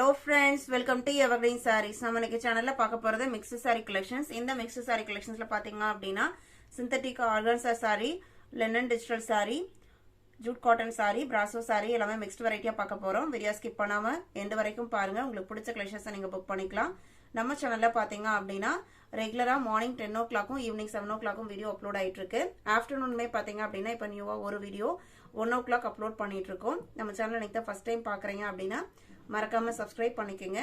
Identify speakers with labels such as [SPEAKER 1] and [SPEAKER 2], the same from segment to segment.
[SPEAKER 1] Hello friends, welcome to Evergreen Sarees. நம்ம இன்னைக்கு சேனல்ல பார்க்க போறது mixed saree collections. இந்த mixed saree collectionsல பாத்தீங்க அப்படினா synthetic organza saree, linen digital saree, jute cotton saree, brasso saree எல்லாமே mixed variety பார்க்க போறோம். வீடியோ ஸ்கிப் பண்ணாம எந்த வரைக்கும் பாருங்க. உங்களுக்கு பிடிச்ச collections நீங்க புக் பண்ணிக்கலாம். நம்ம சேனல்ல பாத்தீங்க அப்படினா ரெகுலரா morning 10 o'clock evening 7 o'clock video upload ஆயிட்டு இருக்கு. ஆஃப்டர்நூன்மே பாத்தீங்க அப்படினா இப்போ நியூவா ஒரு வீடியோ 1 o'clock அப்லோட் பண்ணிட்டு இருக்கோம். நம்ம சேனலை நீங்க ஃபர்ஸ்ட் டைம் பார்க்கறீங்க அப்படினா மறக்காம சப்ஸ்கிரைப் பண்ணிக்கங்க.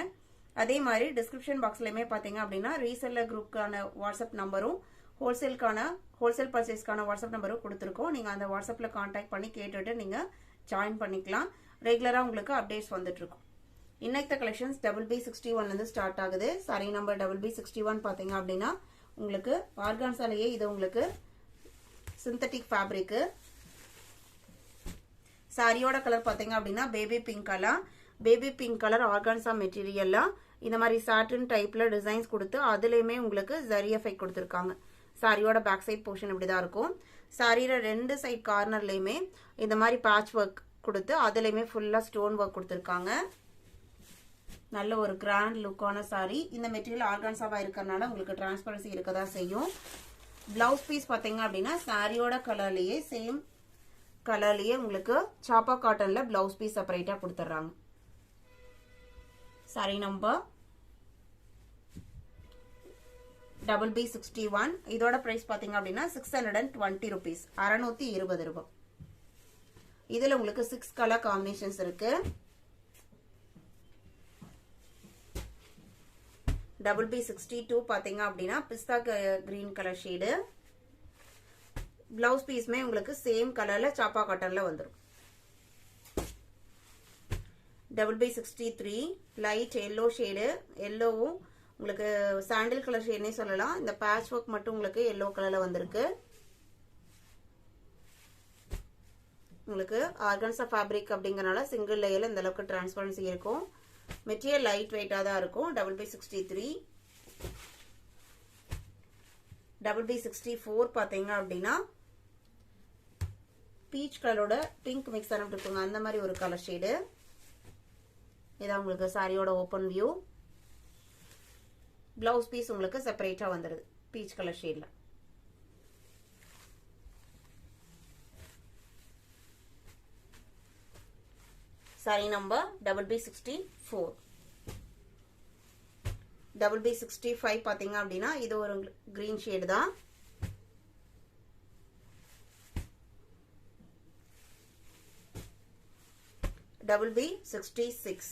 [SPEAKER 1] அதே மாதிரி டிஸ்கிரிப்ஷன் பாக்ஸ்லயுமே பாத்தீங்க அப்படினா ரீசெல்லர் குரூப்கான வாட்ஸ்அப் நம்பரும் ஹோல்சேல் பர்ச்சேஸ்க்கான வாட்ஸ்அப் நம்பரும் கொடுத்துருக்கோம். நீங்க அந்த வாட்ஸ்அப்ல கான்டாக்ட் பண்ணி கேட்டுட்டு நீங்க ஜாயின் பண்ணிக்கலாம். ரெகுலரா உங்களுக்கு அப்டேட்ஸ் வந்துட்டு இருக்கும். இன்னைக்கு கலெக்ஷன்ஸ் BB61 இருந்து ஸ்டார்ட் ஆகுது. சாரி நம்பர் BB61 பாத்தீங்க அப்படினா உங்களுக்கு ஆர்கான்சாலயே இது உங்களுக்கு சிந்தட்டிக் ஃபேப்ரிக். சாரியோட கலர் பாத்தீங்க அப்படினா பேபி பிங்க் கலர் ஆர்கான்சா மெட்டீரியல்ல இந்த மாதிரி சாட்டின் டைப்ல டிசைன்ஸ் கொடுத்து அதுலயுமே உங்களுக்கு ஜரி எஃபெக்ட் கொடுத்திருக்காங்க. சாரியோட பேக் சைட் போர்ஷன் இப்படிதான் இருக்கும். சாரியோட ரெண்டு சைட் கார்னர்லயுமே இந்த மாதிரி பேட்ச் ஒர்க் கொடுத்து அதுலயுமே ஃபுல்லா ஸ்டோன் ஒர்க் கொடுத்திருக்காங்க. நல்ல ஒரு கிராண்ட் லுக்கான சாரி. இந்த மெட்டீரியல் ஆர்கான்சாவா இருக்கறனால உங்களுக்கு டிரான்ஸ்பரன்சி இருக்கதா செய்யும். பிளவுஸ் பீஸ் பாத்தீங்க அப்படின்னா சாரியோட கலர்லயே சேம் கலர்லயே உங்களுக்கு சாப்பா காட்டன்ல பிளவுஸ் பீஸ் செப்பரேட்டா கொடுத்துறாங்க. Sorry number BB61. இதோட பிரைஸ் பாத்தீங்க அப்படின்னா 620 rupees, 620 ரூபாய். இதுல உங்களுக்கு 6 கலர் காம்பினேஷன்ஸ் இருக்கு. BB62 பாத்தீங்க அப்படின்னா பிஸ்தா கிரீன் கலர் ஷேடு. பிளவுஸ் பீஸ்மே உங்களுக்கு சேம் கலர்ல சாப்பா காட்டன்ல வந்துடும். BB63 light yellow shade. எல்லோவும் உங்களுக்கு சாண்டில் கலர் ஷேட்னே சொல்லலாம். இந்த பேட்ச் ஒர்க் மட்டும் உங்களுக்கு எல்லோ கலர்ல வந்திருக்கு. உங்களுக்கு ஆர்கான்சா ஃபேப்ரிக் அப்படிங்கறனால சிங்கிள் லேயர்ல இந்த அளவுக்கு டிரான்ஸ்பரன்சி இருக்கும். மெட்டீரியல் லைட் வெயிட்டா தான் இருக்கும். BB63 BB64 பாத்தீங்க அப்படின்னா பீச் கலரோட பிங்க் மிக்ஸ் ஆனதுங்க. அந்த மாதிரி ஒரு கலர் ஷேடு. இதான் உங்களுக்கு சாரியோட ஓபன் வியூ. பிளவுஸ் பீஸ் உங்களுக்கு செப்பரேட்டா வந்துருது பீச் கலர் ஷேட்ல. Sari number BB64. BB65 பாத்தீங்க அப்படின்னா இது ஒரு கிரீன் ஷேடு தான். BB66.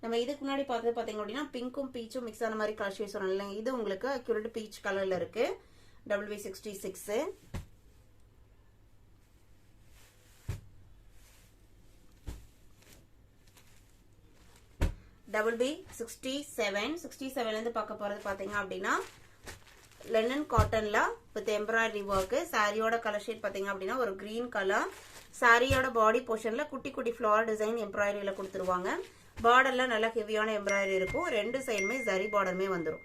[SPEAKER 1] நம்ம இதுக்கு முன்னாடி பார்த்தது பாத்தீங்க அப்படின்னா பிங்க்கும் பீச்சும் மிக்ஸ் ஆன மாதிரி கலர் ஷேட் சொன்னோம் இல்லைங்க. இது உங்களுக்கு அக்யூரேட் பீச் கலர்ல இருக்கு. BB66. BB67 இருந்து பார்க்க போறது பாத்தீங்க அப்படின்னா லெனன் காட்டன்ல வித் எம்ப்ராய்டரி ஒர்க். சாரியோட கலர் ஷேட் பாத்தீங்க அப்படின்னா ஒரு கிரீன் கலர். சாரியோட பாடி போர்ஷன்ல குட்டி குட்டி ஃபிளவர் டிசைன் எம்ப்ராய்டரியில கொடுத்துருவாங்க. பார்டர்ல நல்ல ஹெவியான எம்ப்ராய்டரி இருக்கும். ரெண்டு சைடுமே ஜரி பார்டருமே வந்துடும்.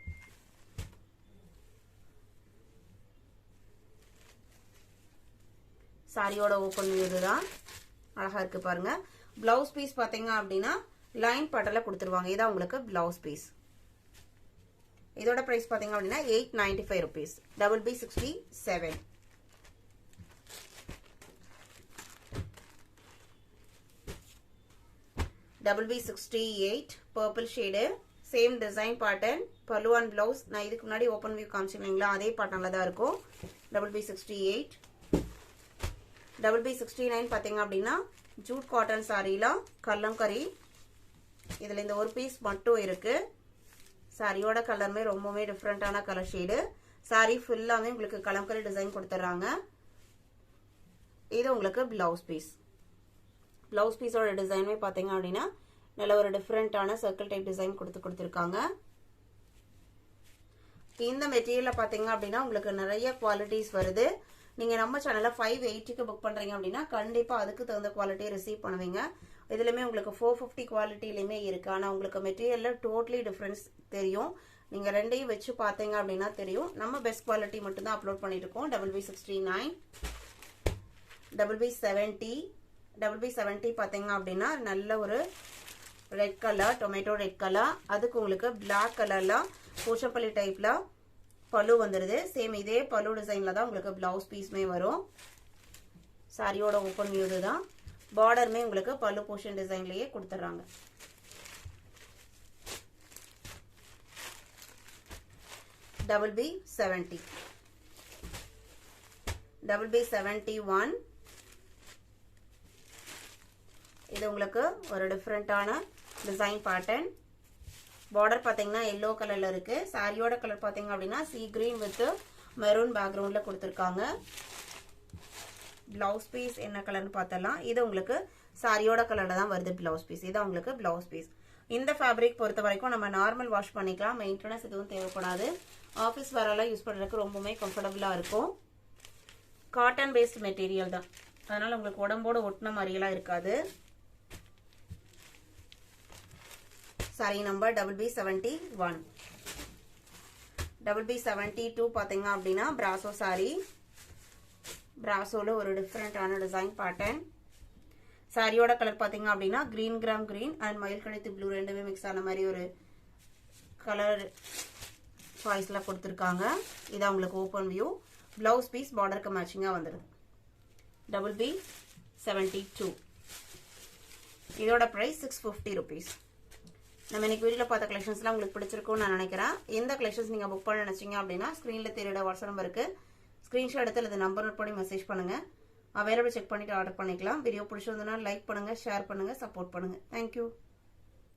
[SPEAKER 1] சாரியோட ஓபன் வியூ இதுதான். அழகா இருக்கு பாருங்க. பிளவுஸ் பீஸ் பாத்தீங்க அப்படின்னா லைன் பட்டல கொடுத்துருவாங்க. இதான் உங்களுக்கு பிளவுஸ் பீஸ். இதோட பிரைஸ் பாத்தீங்க அப்படின்னா 895 rupees. BB67. BB68 purple shade. Same design pattern. பல்லு அண்ட் பிளவுஸ் நான் இதுக்கு முன்னாடி ஓபன் வியூ காமிச்சிருந்தீங்களா அதே பேட்டர்ன்ல தான் இருக்கும். BB68. BB69 பாத்தீங்க அப்படின்னா ஜூட் காட்டன் சாரில கல்லம்கரி. இதுல இந்த ஒரு பீஸ் மட்டும் இருக்கு. சாரியோட கலர்மே ரொம்பவே டிஃபரெண்டான கலர் ஷேடு. சாரி ஃபுல்லாவே உங்களுக்கு கலம்கரி டிசைன் கொடுத்துறாங்க. இது உங்களுக்கு பிளவுஸ் பீஸ். பிளவுஸ் பீஸோட டிசைனுமே பாத்தீங்க அப்படின்னா நல்ல ஒரு டிஃபரெண்டான சர்க்கிள் டைப் டிசைன் கொடுத்துருக்காங்க. இந்த மெட்டீரியல்ல பாத்தீங்க அப்படின்னா உங்களுக்கு நிறைய குவாலிட்டிஸ் வருது. நீங்க நம்ம சேனல்ல 580க்கு புக் பண்றீங்க அப்படின்னா கண்டிப்பா அதுக்கு தகுந்த குவாலிட்டியை ரிசீவ் பண்ணுவீங்க. இதுலயுமே உங்களுக்கு 450 குவாலிட்டிலயுமே இருக்கு. ஆனா உங்களுக்கு மெட்டீரியல்ல டோட்டலி டிஃபரன்ஸ் தெரியும். நீங்க ரெண்டையும் வச்சு பாத்தீங்க அப்படின்னா தெரியும். நம்ம பெஸ்ட் குவாலிட்டி மட்டும் தான் அப்லோட் பண்ணிட்டு இருக்கோம். BB69. BB70 பாத்தீங்க அப்படின்னா நல்ல ஒரு red colour, tomato red colour. அதுக்கு உங்களுக்கு பிளாக் கலர்ல பூச்சப்பள்ளி டைப்ல பல்லு வந்துருது. சேம் இதே பல்லு டிசைன்ல தான் உங்களுக்கு பிளவுஸ் பீஸ்மே வரும். சாரியோட ஓப்பன் வியூ தான். பார்டருமே உங்களுக்கு பல்லு போர்ஷன் டிசைன்லயே கொடுத்துறாங்க. BB70 BB71. இது உங்களுக்கு ஒரு டிஃபரெண்டான டிசைன் பேட்டர்ன். பார்டர் பாத்தீங்கன்னா எல்லோ கலர்ல இருக்கு. சாரியோட கலர் பாத்தீங்க அப்படின்னா சீ கிரீன் வித் மெரூன் பேக்ரவுண்ட்ல கொடுத்துருக்காங்க. பிளவுஸ் பீஸ் என்ன கலர்னு பார்த்தலாம். இது உங்களுக்கு சாரியோட கலர்ல தான் வருது பிளவுஸ் பீஸ். இது உங்களுக்கு பிளவுஸ் பீஸ். இந்த ஃபேப்ரிக் பொறுத்த வரைக்கும் நம்ம நார்மல் வாஷ் பண்ணிக்கலாம். மெயின்டெனன்ஸ் எதுவும் தேவைப்படாது. ஆஃபீஸ் வரலாம் யூஸ் பண்ணுறதுக்கு ரொம்பவுமே கம்ஃபர்டபுளாக இருக்கும். காட்டன் பேஸ்ட் மெட்டீரியல் தான், அதனால உங்களுக்கு உடம்போட ஒட்டின மாதிரியெல்லாம் இருக்காது. Sorry number BB71. BB72 பார்த்தீங்க அப்படின்னா பிராசோ சாரி. பிராசோல ஒரு டிஃப்ரெண்டான டிசைன் பேட்டர்ன். சாரியோட கலர் பார்த்தீங்க அப்படின்னா கிரீன் கிராம் கிரீன் அண்ட் மயில் கழுத்து ப்ளூ ரெண்டுமே மிக்ஸ் ஆன மாதிரி ஒரு கலர் சாய்ஸ்ல கொடுத்துருக்காங்க. இதான் உங்களுக்கு ஓப்பன் வியூ. பிளவுஸ் பீஸ் பார்டருக்கு மேட்சிங்காக வந்துடுது. BB72. இதோட ப்ரைஸ் 650 rupees. நம்ம இன்னைக்கு வீடியோவில் பார்த்த கலெக்ஷன்ஸ்லாம் உங்களுக்கு பிடிச்சிருக்கும்னு நான் நினைக்கிறேன். எந்த கலெக்ஷன்ஸ் நீங்கள் புக் பண்ண நினைச்சீங்க அப்படின்னா ஸ்க்ரீனில் தெரியுற வாட்ஸ்அப் நம்பருக்கு ஸ்க்ரீன்ஷாட் எடுத்து அல்லது நம்பர் நோட் பண்ணி மெசேஜ் பண்ணுங்க. அவைலபிள் செக் பண்ணிட்டு ஆர்டர் பண்ணிக்கலாம். வீடியோ பிடிச்சிருந்ததுன்னா லைக் பண்ணுங்க, ஷேர் பண்ணுங்க, சப்போர்ட் பண்ணுங்க. தேங்க்யூ.